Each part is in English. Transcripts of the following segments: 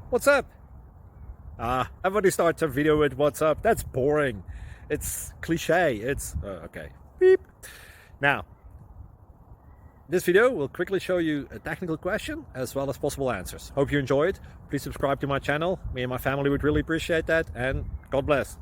What's up? Everybody starts a video with what's up. That's boring. It's cliche. It's okay. Beep. Now, this video will quickly show you a technical question as well as possible answers. Hope you enjoy it. Please subscribe to my channel. Me and my family would really appreciate that, and God bless.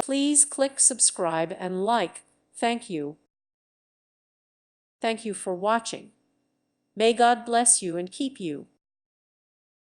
Please click subscribe and like. Thank you. Thank you for watching. May God bless you and keep you.